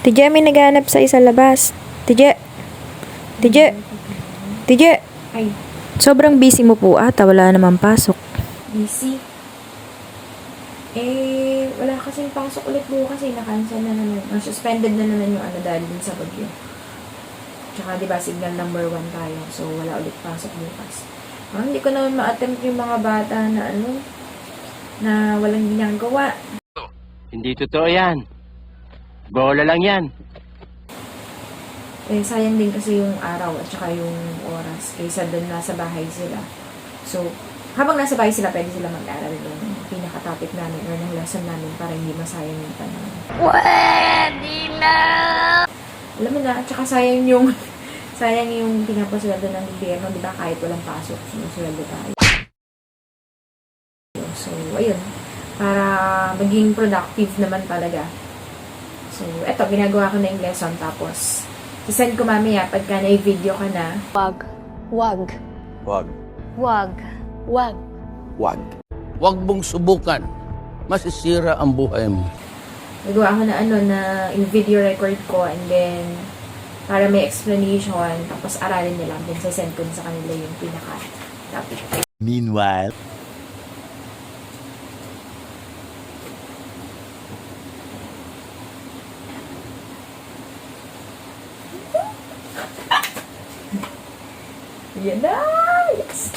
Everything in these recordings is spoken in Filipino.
Tidya, may naghahanap sa isang labas. Tidya. Tidya. Tidya. Ay, Sobrang busy mo po ata. Wala namang pasok. busy. Wala kasing pasok ulit bukas eh. Na-cancel na naman. Suspended na naman yung dahil din sa bagyo. Tsaka diba, signal number 1 tayo. So, wala ulit pasok bukas. Hindi ko naman ma-attempt yung mga bata na na walang ginagawa. Hindi totoo yan. Bola lang yan. Sayang din kasi yung araw at saka yung oras kaysa doon nasa bahay sila. So, habang nasa bahay sila, pwede sila mag-aral ng pinaka-topic namin or ng lesson namin para hindi masayang yung panahon. Pwede na! Alam mo na, at saka sayang yung pinapasweldo ng gobyerno, di ba? Kahit walang pasok, sinusweldo tayo. So, ayun. Para maging productive naman talaga. So, eto, ginagawa ko na yung lesson tapos isend ko mamaya pagka na-video ka na. Wag. Wag. Wag. Wag. Wag. Wag. Huwag mong subukan. Masisira ang buhay mo. Nagawa ko na na in-video record ko and then para may explanation tapos aralin nila then send ko sa kanila yung pinaka-topic. Meanwhile. Yan na! Yes!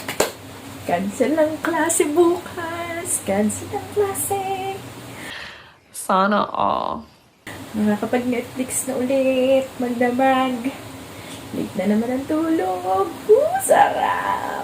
Cancel ang klase bukas! Cancel ang klase! Sana all. Nakakapag-Netflix na ulit. Magdamag. Late na naman ang tulog. Sarap!